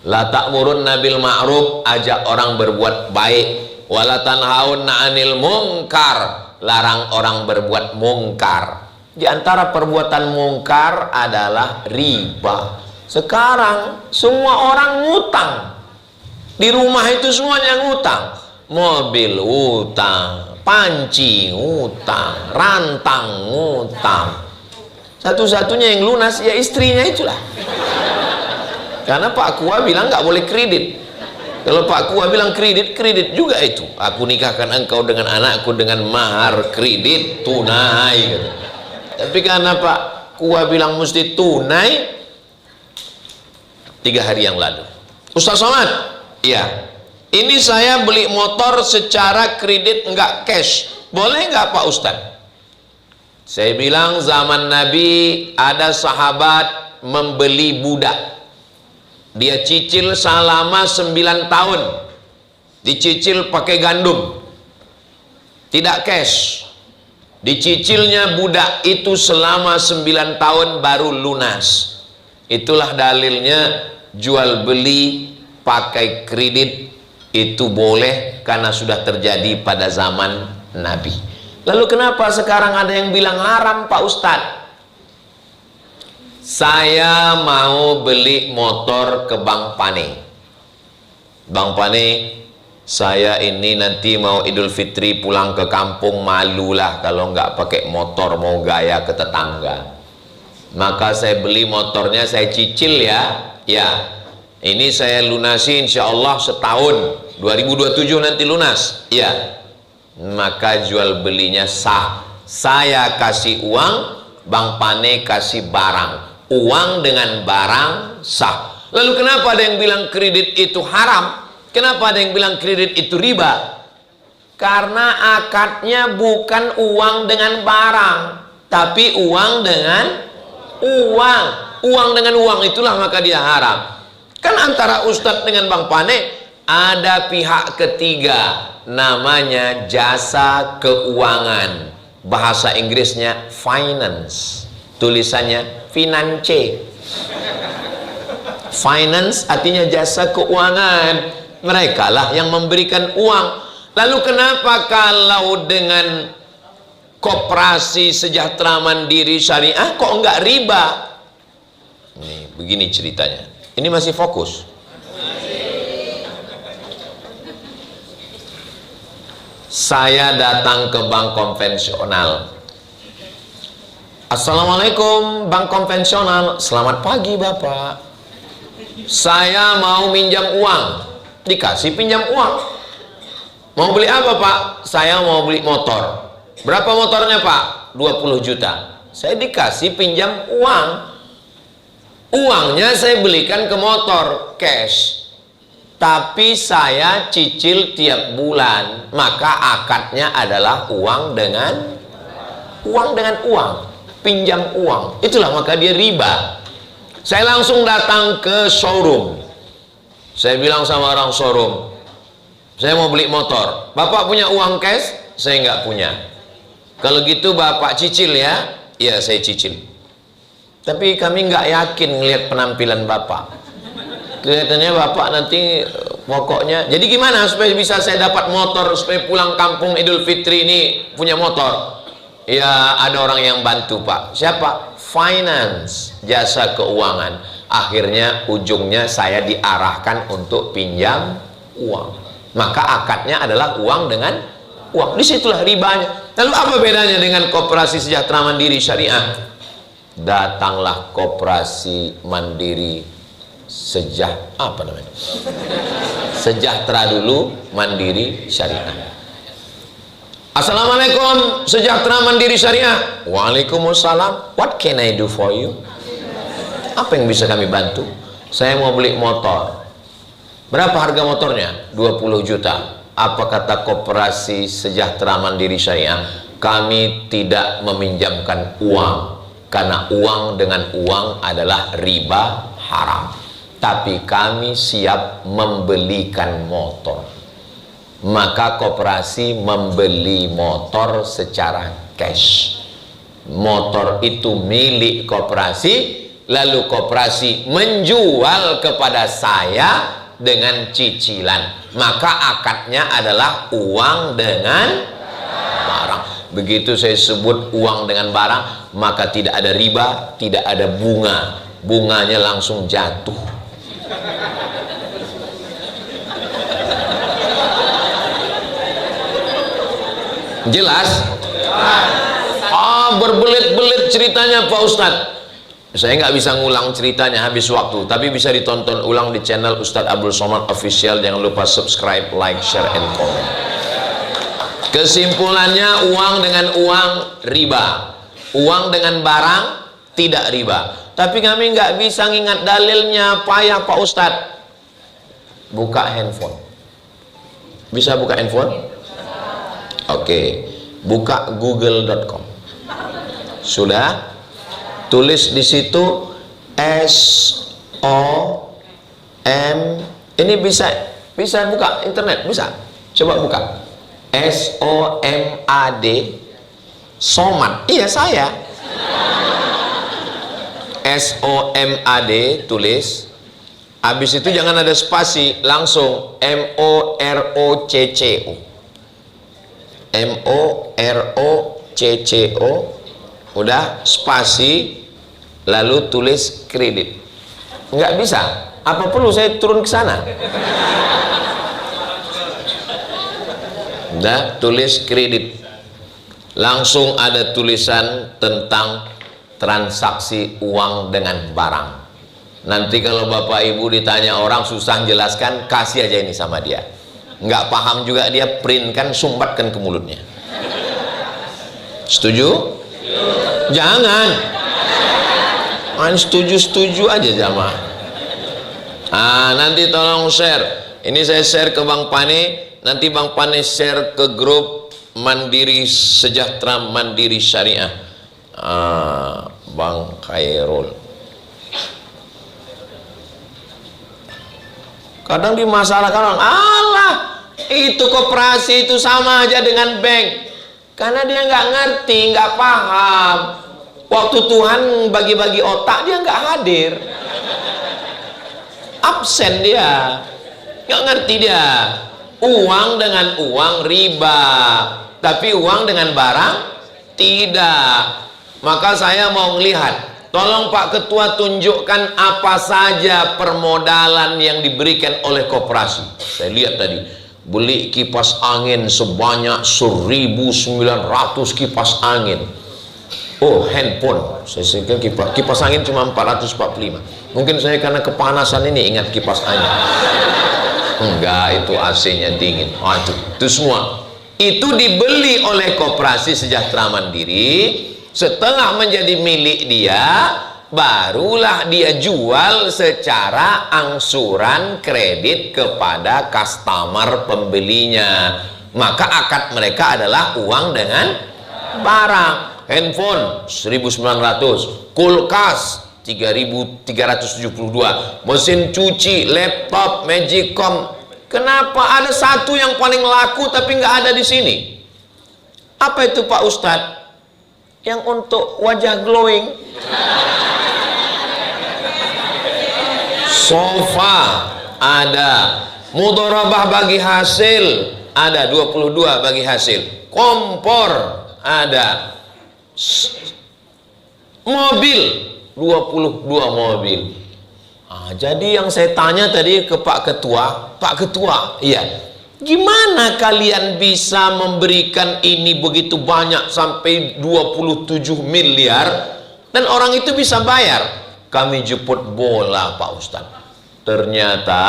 La ta'murunna bil ma'ruf, ajak orang berbuat baik. Wala tanhaunna 'anil munkar, larang orang berbuat mungkar. Di antara perbuatan mungkar adalah riba. Sekarang semua orang ngutang. Di rumah itu semuanya ngutang. Mobil utang, panci ngutang, rantang ngutang. Satu-satunya yang lunas ya istrinya itulah. Karena Pak Kua bilang nggak boleh kredit. Kalau Pak Kua bilang kredit, kredit juga itu. Aku nikahkan engkau dengan anakku dengan mahar kredit tunai gitu. Tapi karena Pak Kua bilang mesti tunai, 3 hari yang lalu, Ustaz Somad, iya, ini saya beli motor secara kredit enggak cash, boleh enggak Pak Ustaz? Saya bilang zaman Nabi ada sahabat membeli budak, dia cicil selama 9 tahun, dicicil pakai gandum, tidak cash, dicicilnya budak itu selama 9 tahun baru lunas. Itulah dalilnya jual beli pakai kredit itu boleh karena sudah terjadi pada zaman Nabi. Lalu kenapa sekarang ada yang bilang haram Pak Ustadz? Saya mau beli motor ke Bang Pane. Bang Pane, saya ini nanti mau Idul Fitri pulang ke kampung, malulah kalau nggak pakai motor, mau gaya ke tetangga. Maka saya beli motornya, saya cicil ya. Ya, ini saya lunasi insya Allah setahun, 2027 nanti lunas. Ya, maka jual belinya sah. Saya kasih uang, Bang Pane kasih barang. Uang dengan barang sah. Lalu kenapa ada yang bilang kredit itu haram? Kenapa ada yang bilang kredit itu riba? Karena akadnya bukan uang dengan barang, tapi uang dengan uang. Uang dengan uang itulah maka dia haram. Kan antara Ustadz dengan Bang Pane ada pihak ketiga, namanya jasa keuangan. Bahasa Inggrisnya finance, tulisannya finance. Finance artinya jasa keuangan. Mereka lah yang memberikan uang. Lalu kenapa kalau dengan Koperasi Sejahtera Mandiri Syariah kok enggak riba? Nih, begini ceritanya. Ini masih fokus. Saya datang ke bank konvensional. Assalamualaikum, bank konvensional. Selamat pagi Bapak. Saya mau minjam uang. Dikasih pinjam uang. Mau beli apa Pak? Saya mau beli motor. Berapa motornya Pak? 20 juta. Saya dikasih pinjam uang. Uangnya saya belikan ke motor cash. Tapi saya cicil tiap bulan. Maka akadnya adalah uang dengan uang. Pinjam uang. Itulah maka dia riba. Saya langsung datang ke showroom. Saya bilang sama orang showroom, saya mau beli motor. Bapak punya uang cash? Saya nggak punya. Kalau gitu Bapak cicil ya? Iya, saya cicil. Tapi kami nggak yakin ngelihat penampilan Bapak. Kelihatannya Bapak nanti pokoknya. Jadi gimana supaya bisa saya dapat motor, supaya pulang kampung Idul Fitri ini punya motor? Ya ada orang yang bantu Pak. Siapa? Finance, jasa keuangan. Akhirnya ujungnya saya diarahkan untuk pinjam uang. Maka akadnya adalah uang dengan uang. Disitulah ribanya. Lalu apa bedanya dengan Koperasi Sejahtera Mandiri Syariah? Datanglah Koperasi Mandiri Sejahtera dulu, Mandiri Syariah. Assalamualaikum, Sejahtera Mandiri Syariah. Waalaikumsalam. What can I do for you? Apa yang bisa kami bantu? Saya mau beli motor. Berapa harga motornya? 20 juta. Apa kata Koperasi Sejahtera Mandiri Syariah? Kami tidak meminjamkan uang, karena uang dengan uang adalah riba haram. Tapi kami siap membelikan motor. Maka koperasi membeli motor secara cash. Motor itu milik koperasi, lalu koperasi menjual kepada saya dengan cicilan. Maka akadnya adalah uang dengan barang. Begitu saya sebut uang dengan barang, maka tidak ada riba, tidak ada bunga. Bunganya langsung jatuh. Jelas? Berbelit-belit ceritanya Pak Ustadz. Saya nggak bisa ngulang ceritanya, habis waktu, tapi bisa ditonton ulang di channel Ustadz Abdul Somad Official. Jangan lupa subscribe, like, share, and comment. Kesimpulannya, uang dengan uang riba, uang dengan barang tidak riba. Tapi kami nggak bisa ngingat dalilnya, payah Pak Ustadz. Buka handphone. Bisa buka handphone? Oke. Buka google.com. Sudah? Tulis di situ SOM. Ini bisa buka internet, bisa. Coba buka. SOMAD. Somad. Iya, saya. SOMAD tulis. Habis itu jangan ada spasi, langsung MOROCCO. MOROCCO. Udah, spasi, lalu tulis kredit. Nggak bisa. Apa perlu saya turun ke sana? Udah, tulis kredit. Langsung ada tulisan tentang transaksi uang dengan barang. Nanti kalau Bapak Ibu ditanya orang susah jelaskan, kasih aja ini sama dia. Nggak paham juga dia, printkan, sumbatkan ke mulutnya. Setuju? Jangan. Main setuju aja jamaah. Nanti tolong share. Ini saya share ke Bang Pane, nanti Bang Pane share ke grup Mandiri Sejahtera Mandiri Syariah. Bang Khairul. Kadang dimasalahkan orang, alah, itu koperasi itu sama aja dengan bank. Karena dia nggak ngerti, nggak paham. Waktu Tuhan bagi-bagi otak, dia nggak hadir. Absen dia. Nggak ngerti dia. Uang dengan uang riba. Tapi uang dengan barang tidak. Maka saya mau melihat, tolong Pak Ketua tunjukkan apa saja permodalan yang diberikan oleh koperasi. Saya lihat tadi, beli kipas angin sebanyak 1.900 kipas angin. Oh, handphone. Saya kira kipas angin cuma 445. Mungkin saya karena kepanasan ini ingat kipas angin. Enggak, itu AC-nya dingin. Itu semua. Itu dibeli oleh Koperasi Sejahtera Mandiri. Setelah menjadi milik dia, barulah dia jual secara angsuran kredit kepada customer pembelinya. Maka akad mereka adalah uang dengan barang. Handphone 1.900, kulkas 3.372, mesin cuci, laptop, Magicom. Kenapa ada satu yang paling laku tapi nggak ada di sini? Apa itu Pak Ustadz? Yang untuk wajah glowing. Sofa ada, mudharabah bagi hasil ada, 22 bagi hasil. Kompor ada, mobil 22 mobil. Jadi yang saya tanya tadi ke Pak Ketua, iya, gimana kalian bisa memberikan ini begitu banyak sampai 27 miliar dan orang itu bisa bayar? Kami jemput bola Pak Ustadz. Ternyata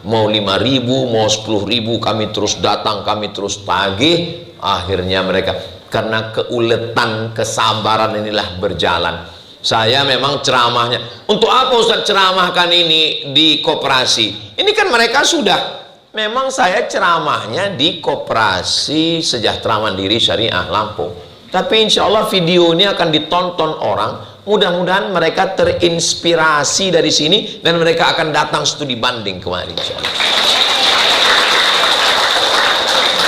mau 5.000, mau 10.000, kami terus datang, kami terus tagih. Akhirnya mereka, karena keuletan, kesabaran inilah berjalan. Saya memang ceramahnya, untuk apa Ustadz ceramahkan ini di koperasi? Ini kan mereka sudah, memang saya ceramahnya di Koperasi Sejahtera Mandiri Syariah Lampung. Tapi insya Allah video ini akan ditonton orang. Mudah-mudahan mereka terinspirasi dari sini dan mereka akan datang studi banding kemarin. Insya Allah.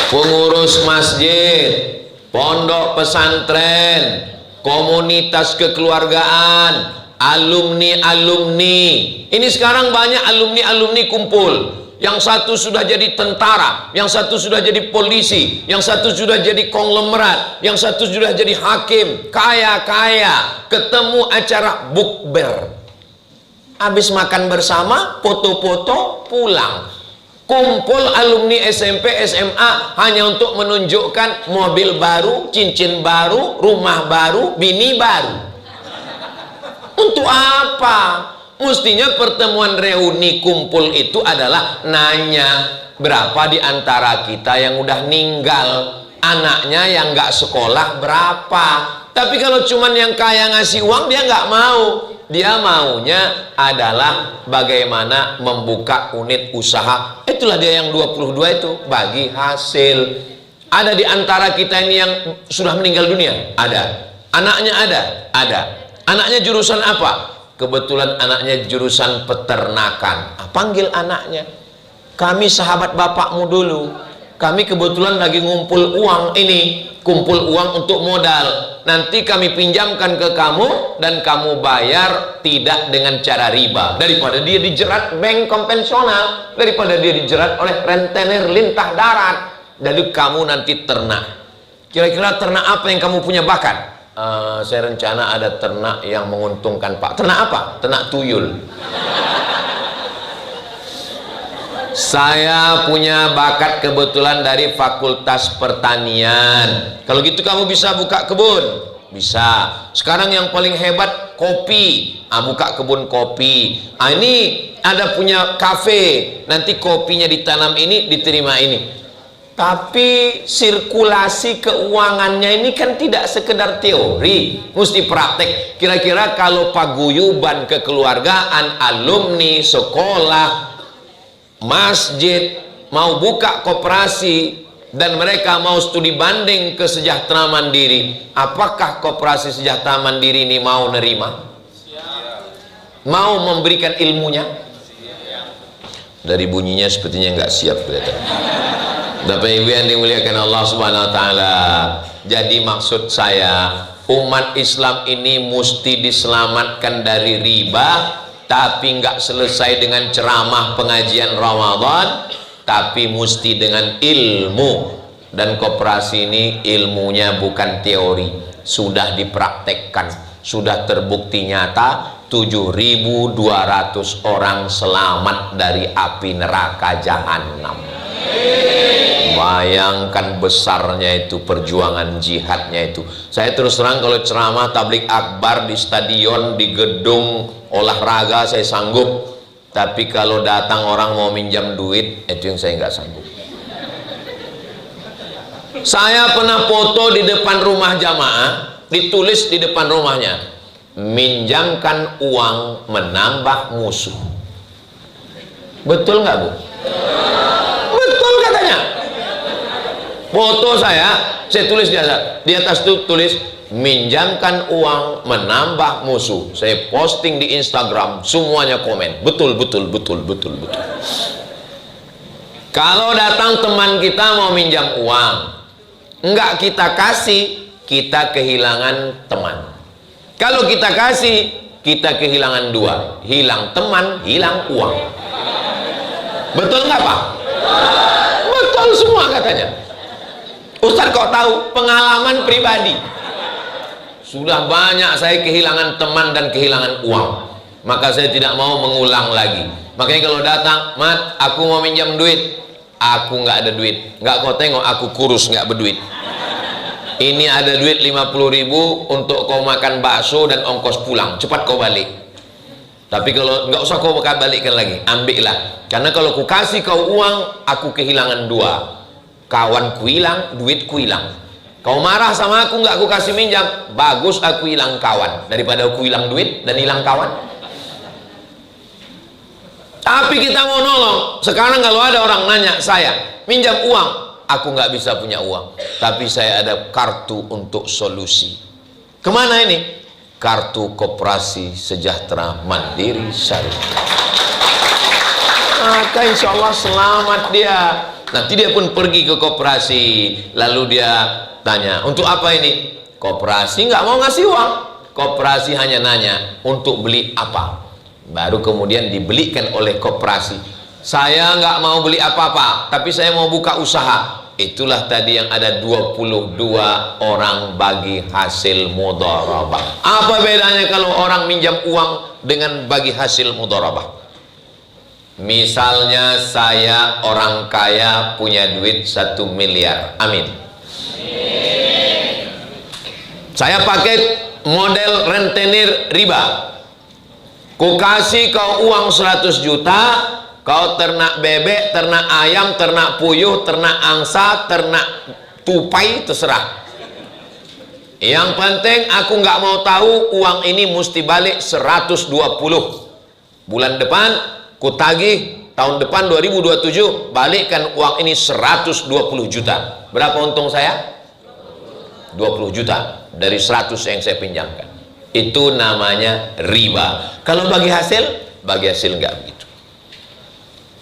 Pengurus masjid, pondok pesantren, komunitas kekeluargaan, alumni-alumni. Ini sekarang banyak alumni-alumni kumpul. Yang satu sudah jadi tentara, yang satu sudah jadi polisi, yang satu sudah jadi konglomerat, yang satu sudah jadi hakim, kaya-kaya, ketemu acara bukber. Habis makan bersama, foto-foto, pulang. Kumpul alumni SMP, SMA hanya untuk menunjukkan mobil baru, cincin baru, rumah baru, bini baru. Untuk apa? Mestinya pertemuan reuni kumpul itu adalah nanya berapa di antara kita yang udah ninggal, anaknya yang nggak sekolah berapa. Tapi kalau cuman yang kaya ngasih uang, dia nggak mau. Dia maunya adalah bagaimana membuka unit usaha. Itulah dia yang 22 itu, bagi hasil. Ada di antara kita ini yang sudah meninggal dunia? Ada. Anaknya ada? Ada. Anaknya jurusan apa? Kebetulan anaknya jurusan peternakan. Panggil anaknya. Kami sahabat bapakmu dulu. Kami kebetulan lagi ngumpul uang ini. Kumpul uang untuk modal. Nanti kami pinjamkan ke kamu dan kamu bayar tidak dengan cara riba. Daripada dia dijerat bank konvensional, daripada dia dijerat oleh rentenir lintah darat. Jadi kamu nanti ternak. Kira-kira ternak apa yang kamu punya bakat? Saya rencana ada ternak yang menguntungkan, Pak. Ternak apa? Ternak tuyul. Saya punya bakat kebetulan dari Fakultas Pertanian. Kalau gitu kamu bisa buka kebun? Bisa. Sekarang yang paling hebat kopi. Buka kebun kopi. Ini ada punya kafe. Nanti kopinya ditanam ini, diterima ini. Tapi sirkulasi keuangannya ini kan tidak sekedar teori, mesti praktek. Kira-kira kalau paguyuban kekeluargaan, alumni, sekolah, masjid mau buka koperasi dan mereka mau studi banding kesejahteraan mandiri, apakah koperasi sejahtera mandiri ini mau nerima? Mau memberikan ilmunya? Dari bunyinya sepertinya nggak siap kelihatan. Bapak Ibu yang dimuliakan Allah Subhanahu wa taala. Jadi maksud saya, umat Islam ini mesti diselamatkan dari riba, tapi nggak selesai dengan ceramah pengajian Ramadan, tapi mesti dengan ilmu. Dan koperasi ini ilmunya bukan teori, sudah dipraktekkan, sudah terbukti nyata. 7.200 orang selamat dari api neraka jahanam. Bayangkan besarnya itu perjuangan jihadnya itu. Saya terus terang kalau ceramah tablik akbar di stadion, di gedung olahraga saya sanggup. Tapi kalau datang orang mau minjam duit, itu yang saya nggak sanggup. Saya pernah foto di depan rumah jamaah, ditulis di depan rumahnya, minjamkan uang menambah musuh. Betul nggak, Bu? Betul katanya. Foto saya tulis di atas itu tulis minjamkan uang menambah musuh. Saya posting di Instagram, semuanya komen. Betul, betul, betul, betul, betul. Kalau datang teman kita mau minjam uang, enggak kita kasih, kita kehilangan teman. Kalau kita kasih, kita kehilangan dua. Hilang teman, hilang uang. Betul nggak, Pak? Betul semua katanya. Ustaz kok tahu? Pengalaman pribadi. Sudah banyak saya kehilangan teman dan kehilangan uang. Maka saya tidak mau mengulang lagi. Makanya kalau datang, Mat, aku mau minjam duit. Aku nggak ada duit. Nggak kau tengok, aku kurus, nggak berduit. Ini ada duit 50.000 untuk kau makan bakso dan ongkos pulang. Cepat kau balik. Tapi kalau nggak usah kau balikkan lagi, ambillah. Karena kalau ku kasih kau uang, aku kehilangan dua. Kawanku hilang, duitku hilang. Kau marah sama aku, nggak aku kasih minjam, bagus aku hilang kawan daripada aku hilang duit dan hilang kawan. Tapi kita mau nolong. Sekarang kalau ada orang nanya saya, minjam uang, aku nggak bisa punya uang, tapi saya ada kartu untuk solusi. Kemana ini? Kartu Koperasi Sejahtera Mandiri Syariah. Maka insya Allah selamat dia. Nanti dia pun pergi ke koperasi, lalu dia tanya, untuk apa ini? Koperasi nggak mau ngasih uang. Koperasi hanya nanya, untuk beli apa? Baru kemudian dibelikan oleh koperasi. Saya nggak mau beli apa-apa, tapi saya mau buka usaha. Itulah tadi yang ada 22 orang bagi hasil mudharabah. Apa bedanya kalau orang minjam uang dengan bagi hasil mudharabah? Misalnya saya orang kaya punya duit 1 miliar, amin. Saya pakai model rentenir riba. Ku kasih kau uang 100 juta, kau ternak bebek, ternak ayam, ternak puyuh, ternak angsa, ternak tupai, terserah. Yang penting aku nggak mau tahu uang ini mesti balik 120. Bulan depan ku tagih, tahun depan 2027 balikkan uang ini 120 juta. Berapa untung saya? 20 juta dari 100 yang saya pinjamkan. Itu namanya riba. Kalau bagi hasil nggak begitu.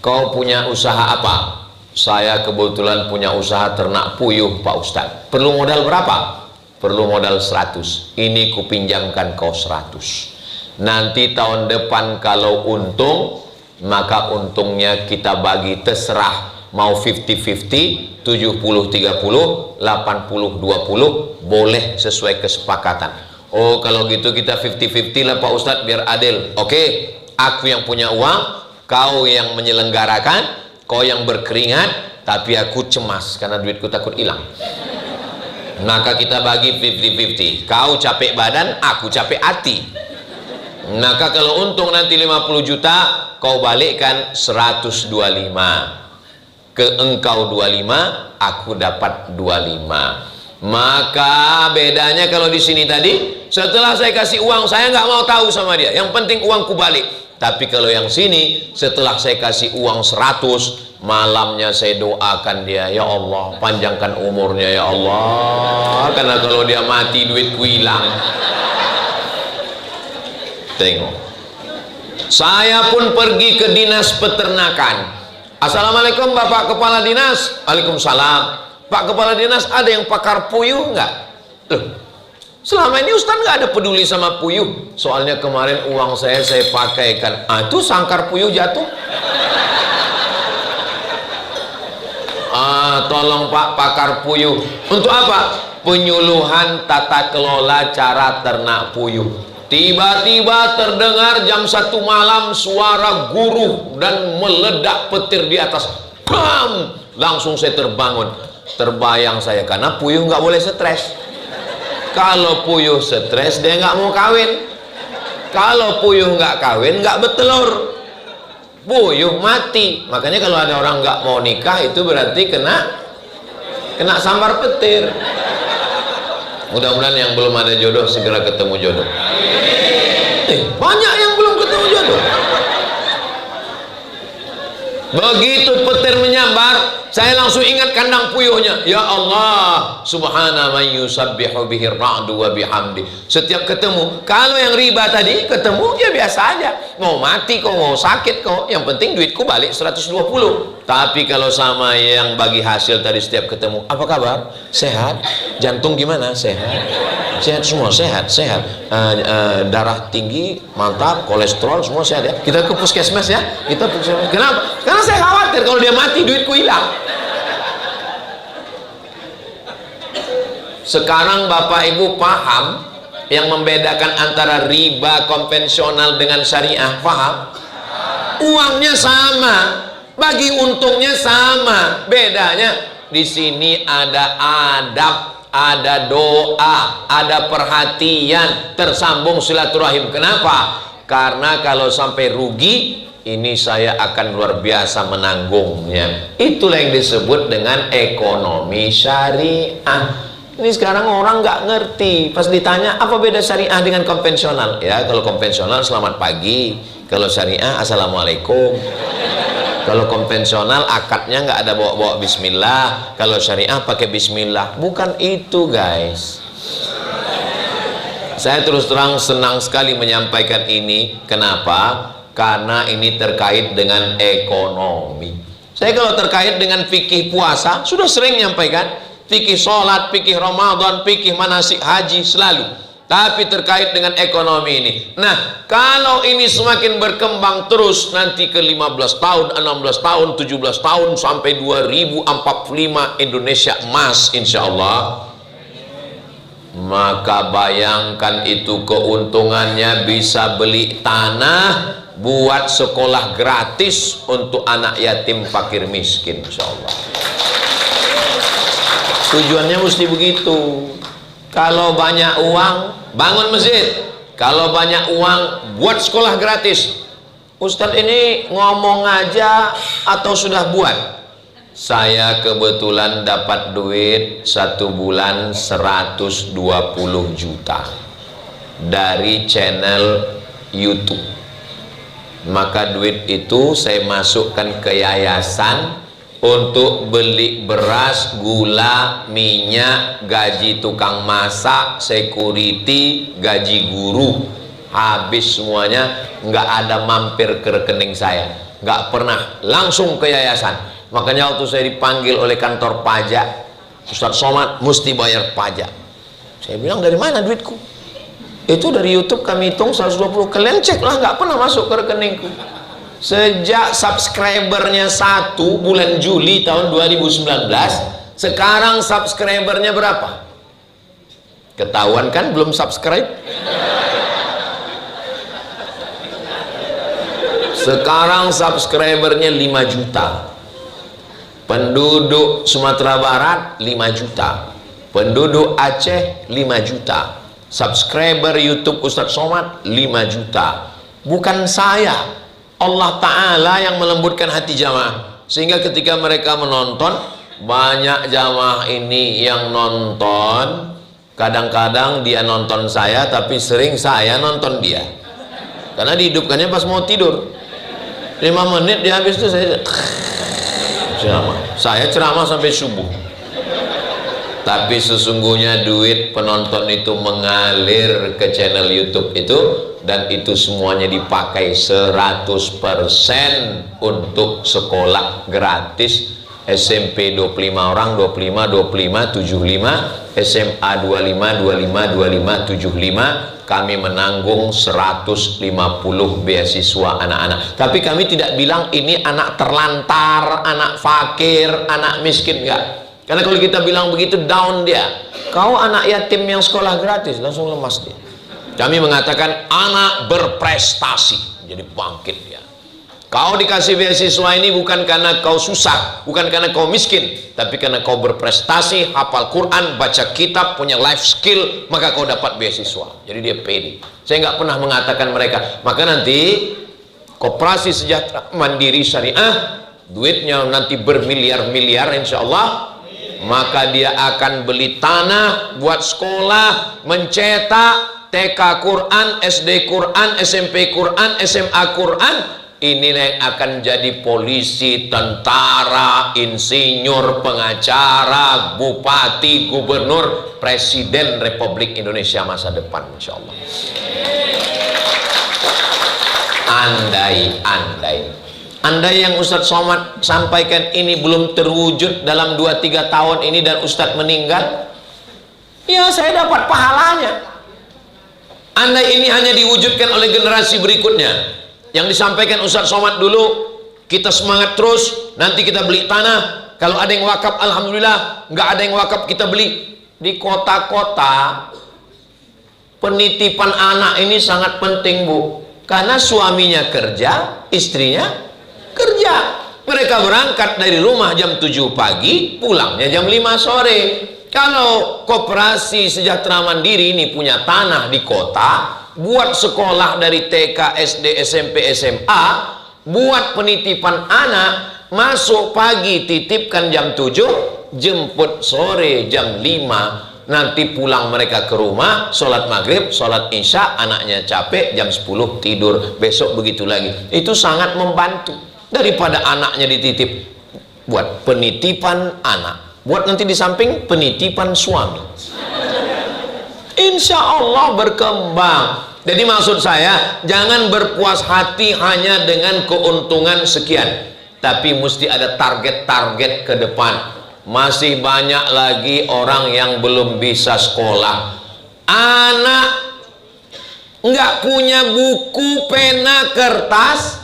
Kau punya usaha apa? Saya kebetulan punya usaha ternak puyuh, Pak Ustadz. Perlu modal berapa? Perlu modal 100. Ini kupinjamkan kau 100. Nanti tahun depan kalau untung, maka untungnya kita bagi, terserah. Mau 50-50, 70-30, 80-20, boleh sesuai kesepakatan. Oh, kalau gitu kita 50-50 lah Pak Ustadz, biar adil. Oke, aku yang punya uang, kau yang menyelenggarakan, kau yang berkeringat, tapi aku cemas karena duitku takut hilang. Maka kita bagi 50-50. Kau capek badan, aku capek hati. Maka kalau untung nanti 50 juta, kau balikkan 125. Ke engkau 25, aku dapat 25. Maka bedanya kalau di sini tadi, setelah saya kasih uang, saya nggak mau tahu sama dia. Yang penting uangku balik. Tapi kalau yang sini, setelah saya kasih uang 100, malamnya saya doakan dia, ya Allah, panjangkan umurnya ya Allah. Karena kalau dia mati, duitku hilang. Tengok. Saya pun pergi ke dinas peternakan. Assalamualaikum Bapak Kepala Dinas. Waalaikumsalam. Pak Kepala Dinas, ada yang pakar puyuh nggak? Loh, selama ini Ustaz nggak ada peduli sama puyuh. Soalnya kemarin uang saya pakaikan. Itu sangkar puyuh jatuh. Tolong Pak, pakar puyuh. Untuk apa? Penyuluhan tata kelola cara ternak puyuh. Tiba-tiba terdengar jam 1 malam suara guruh dan meledak petir di atas. Bam! Langsung saya terbangun. Terbayang saya, karena puyuh nggak boleh stres. Kalau puyuh stres, dia nggak mau kawin. Kalau puyuh nggak kawin, nggak bertelur. Puyuh mati. Makanya kalau ada orang nggak mau nikah, itu berarti kena sambar petir. Mudah-mudahan yang belum ada jodoh segera ketemu jodoh. Banyak yang belum ketemu jodoh. Begitu petir menyambar, saya langsung ingat kandang puyuhnya. Ya Allah, subhana man yusabbihu bihi ar-ra'du wa bihamdi. Setiap ketemu, kalau yang riba tadi ketemu ya biasa aja. Mau mati kok, mau sakit kok, yang penting duitku balik 120. Tapi kalau sama yang bagi hasil tadi setiap ketemu, apa kabar? Sehat? Jantung gimana? Sehat? Sehat semua, sehat. Darah tinggi, mantap, kolesterol semua sehat ya. Kita ke puskesmas ya. Kenapa? Karena saya khawatir kalau dia mati duitku hilang. Sekarang Bapak Ibu paham yang membedakan antara riba konvensional dengan syariah? Paham? Uangnya sama, bagi untungnya sama. Bedanya di sini ada adab, ada doa, ada perhatian, tersambung silaturahim. Kenapa? Karena kalau sampai rugi, ini saya akan luar biasa menanggungnya. Itulah yang disebut dengan ekonomi syariah. Ini sekarang orang nggak ngerti. Pas ditanya apa beda syariah dengan konvensional, ya kalau konvensional selamat pagi, kalau syariah assalamualaikum. Kalau konvensional akadnya nggak ada bawa-bawa bismillah, kalau syariah pakai bismillah. Bukan itu guys. Saya terus terang senang sekali menyampaikan ini. Kenapa? Karena ini terkait dengan ekonomi. Saya kalau terkait dengan fikih puasa sudah sering menyampaikan, fikih sholat, fikih Ramadan, fikih manasik haji selalu. Tapi terkait dengan ekonomi ini. Nah, kalau ini semakin berkembang terus, nanti ke 15 tahun, 16 tahun, 17 tahun, sampai 2045 Indonesia emas insya Allah. Maka bayangkan itu keuntungannya bisa beli tanah, buat sekolah gratis untuk anak yatim fakir miskin insya Allah. Tujuannya mesti begitu. Kalau banyak uang, bangun masjid. Kalau banyak uang, buat sekolah gratis. Ustadz ini ngomong aja atau sudah buat? Saya kebetulan dapat duit 1 bulan 120 juta dari channel YouTube. Maka duit itu saya masukkan ke yayasan untuk beli beras, gula, minyak, gaji tukang masak, security, gaji guru. Habis semuanya, nggak ada mampir ke rekening saya, nggak pernah, langsung ke yayasan. Makanya waktu saya dipanggil oleh kantor pajak, Ustadz Somad mesti bayar pajak. Saya bilang, dari mana duitku? Itu dari YouTube kami hitung 120. Kalian cek lah, nggak pernah masuk ke rekeningku. Sejak subscribernya 1 bulan Juli tahun 2019, sekarang subscribernya berapa? Ketahuan kan belum subscribe? Sekarang subscribernya 5 juta. Penduduk Sumatera Barat 5 juta. Penduduk Aceh 5 juta. Subscriber YouTube Ustadz Somad 5 juta. Bukan saya, Allah Ta'ala yang melembutkan hati jamaah, sehingga ketika mereka menonton, banyak jamaah ini yang nonton. Kadang-kadang dia nonton saya, tapi sering saya nonton dia, karena dihidupkannya pas mau tidur. 5 menit dia habis itu saya ceramah sampai subuh. Tapi sesungguhnya duit penonton itu mengalir ke channel YouTube itu, dan itu semuanya dipakai 100% untuk sekolah gratis. SMP 25 orang, 25, 75, SMA 25, 25, 75. Kami menanggung 150 beasiswa anak-anak. Tapi kami tidak bilang ini anak terlantar, anak fakir, anak miskin, enggak. Karena kalau kita bilang begitu, down dia. Kau anak yatim yang sekolah gratis, langsung lemas dia. Kami mengatakan anak berprestasi, jadi bangkit dia. Kau dikasih beasiswa ini bukan karena kau susah, bukan karena kau miskin, tapi karena kau berprestasi, hafal Quran, baca kitab, punya life skill, maka kau dapat beasiswa. Jadi dia pede. Saya nggak pernah mengatakan mereka. Maka nanti Koperasi Sejahtera Mandiri Syariah, duitnya nanti bermiliar-miliar insya Allah. Maka dia akan beli tanah buat sekolah, mencetak TK Quran, SD Quran, SMP Quran, SMA Quran. Ini yang akan jadi polisi, tentara, insinyur, pengacara, bupati, gubernur, presiden Republik Indonesia masa depan insya Allah. Andai yang Ustadz Somad sampaikan ini belum terwujud dalam 2-3 tahun ini dan Ustadz meninggal, ya saya dapat pahalanya. Andai ini hanya diwujudkan oleh generasi berikutnya, yang disampaikan Ustadz Somad dulu, kita semangat terus, nanti kita beli tanah, kalau ada yang wakaf alhamdulillah, nggak ada yang wakaf kita beli. Di kota-kota penitipan anak ini sangat penting, Bu, karena suaminya kerja, istrinya kerja. Mereka berangkat dari rumah jam 7 pagi, pulangnya jam 5 sore. Kalau Koperasi Sejahtera Mandiri ini punya tanah di kota, buat sekolah dari TK, SD, SMP, SMA, buat penitipan anak, masuk pagi titipkan jam 7, jemput sore jam 5, nanti pulang mereka ke rumah, sholat maghrib, sholat isya, anaknya capek, jam 10 tidur, besok begitu lagi. Itu sangat membantu daripada anaknya dititip buat penitipan anak, buat nanti di samping penitipan suami. Insya Allah berkembang. Jadi maksud saya, jangan berpuas hati hanya dengan keuntungan sekian, tapi mesti ada target-target ke depan. Masih banyak lagi orang yang belum bisa sekolah. Anak nggak punya buku, pena, kertas,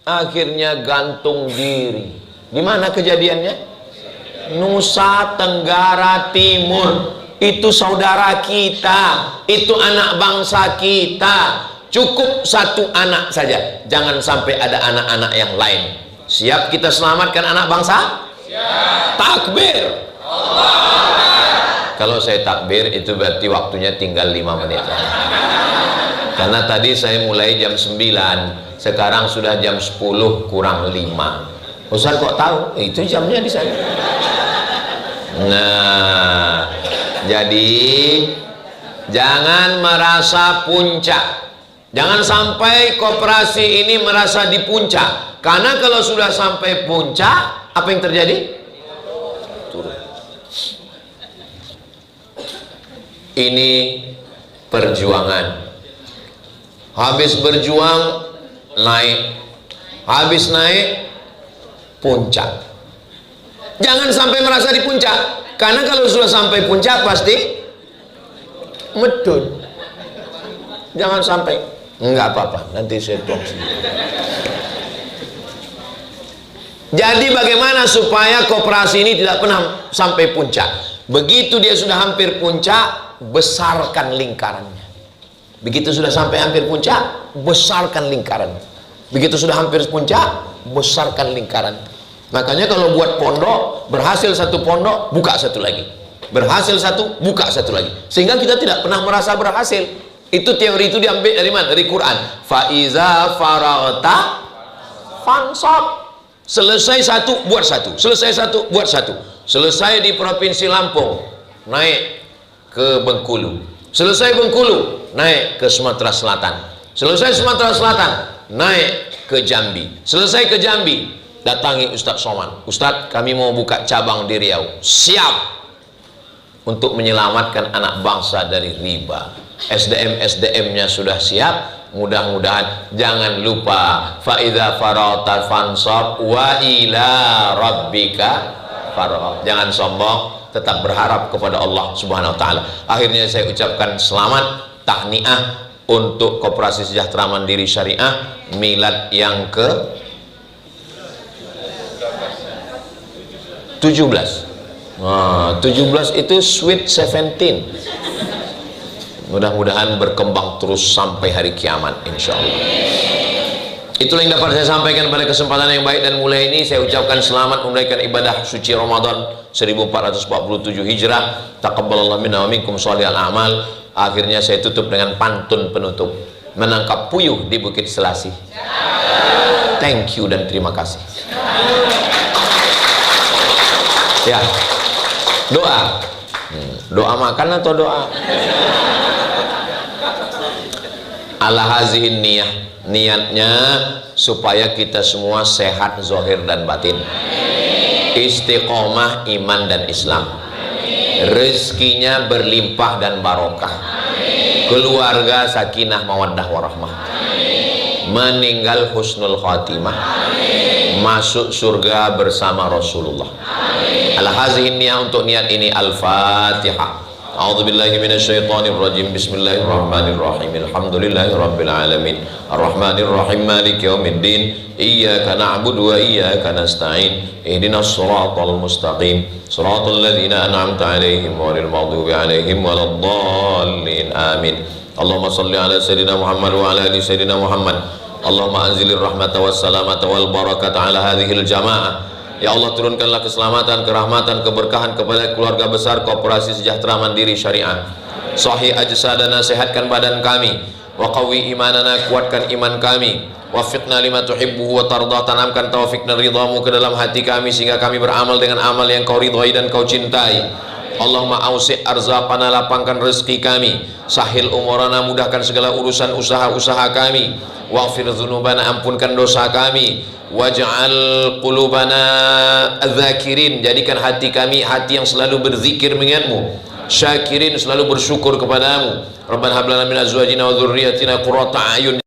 akhirnya gantung diri. Di mana kejadiannya? Nusa Tenggara Timur. Itu saudara kita, itu anak bangsa kita. Cukup 1 anak saja, jangan sampai ada anak-anak yang lain. Siap kita selamatkan anak bangsa? Siap. Takbir Allah. Kalau saya takbir itu berarti waktunya tinggal 5 menit. Karena tadi saya mulai jam 9, sekarang sudah jam 10 kurang 5. Ustaz kok tahu? Itu jamnya di sana. Nah, jadi jangan merasa puncak. Jangan sampai koperasi ini merasa di puncak. Karena kalau sudah sampai puncak, apa yang terjadi? Turun. Ini perjuangan. Habis berjuang, naik. Habis naik, puncak. Jangan sampai merasa di puncak. Karena kalau sudah sampai puncak, pasti medun. Jangan sampai. Enggak apa-apa, nanti saya tuang sendiri. Jadi bagaimana supaya koperasi ini tidak pernah sampai puncak? Begitu dia sudah hampir puncak, besarkan lingkarannya. Begitu sudah sampai hampir puncak, besarkan lingkaran. Begitu sudah hampir puncak, besarkan lingkaran. Makanya kalau buat pondok, berhasil satu pondok, buka satu lagi. Berhasil satu, buka satu lagi. Sehingga kita tidak pernah merasa berhasil. Itu teori itu diambil dari mana? Dari Quran. Faiza faragta fansab. Selesai satu, buat satu. Selesai satu, buat satu. Selesai di Provinsi Lampung, naik ke Bengkulu. Selesai Bengkulu, naik ke Sumatera Selatan. Selesai Sumatera Selatan, naik ke Jambi. Selesai ke Jambi, datangi Ustadz Somad. Ustadz, kami mau buka cabang di Riau. Siap untuk menyelamatkan anak bangsa dari riba. SDM-SDM-nya sudah siap. Mudah-mudahan. Jangan lupa, faidza faragta fansab wa ila rabbika farghab. Jangan sombong, tetap berharap kepada Allah Subhanahu wa taala. Akhirnya saya ucapkan selamat tahniah untuk Koperasi Sejahtera Mandiri Syariah milad yang ke 17. Nah, 17 itu sweet 17. Mudah-mudahan berkembang terus sampai hari kiamat, insya Allah. Itulah yang dapat saya sampaikan pada kesempatan yang baik dan mulai ini. Saya ucapkan selamat menunaikan ibadah suci Ramadan 1447 Hijrah. Taqabbalallahu minna wa minkum shalihal a'mal. Akhirnya saya tutup dengan pantun penutup. Menangkap puyuh di Bukit Selasih. Thank you dan terima kasih. Ya, doa. Doa makan atau doa? Ala hazihin niyah, niatnya supaya kita semua sehat zahir dan batin, istiqomah iman dan Islam, rezekinya berlimpah dan barokah, keluarga sakinah mawaddah warahmah, meninggal husnul khatimah, masuk surga bersama Rasulullah. Ala hazihin niyah, untuk niat ini Al-Fatihah. A'udzubillahi minasyaitonirrajim. Bismillahirrahmanirrahim. Alhamdulillahirabbil alamin. Arrahmanirrahim. Maliki yaumiddin. Iyyaka na'budu wa iyyaka nasta'in. Ihdinas shiratal mustaqim. Shiratal ladzina an'amta 'alaihim ghairil maghdubi 'alaihim waladdallin. Amin. Allahumma shalli ala sayyidina Muhammad wa ala ali sayyidina Muhammad. Allahumma anzilir rahmata was salamata wal barakata ala hadhil jamaah. Ya Allah, turunkanlah keselamatan, kerahmatan, keberkahan kepada keluarga besar Koperasi Sejahtera Mandiri Syariah. Sahih ajsadana, sehatkan badan kami. Wa qawi imanana, kuatkan iman kami. Wafiqna lima tuhibbuhu wa tardah, tanamkan taufik dan ridhamu ke dalam hati kami sehingga kami beramal dengan amal yang kau ridhai dan kau cintai. Allahumma ausi' arzaqana, lapangkan rezeki kami. Sahil umurana, mudahkan segala urusan usaha-usaha kami. Waghfir dzunubana, ampunkan dosa kami. Waj'al qulubana adzakirin, jadikan hati kami hati yang selalu berzikir mengingatmu, syakirin, selalu bersyukur kepadamu. Rabbana hab lana min azwajina wa dzurriyyatina qurrata a'yun.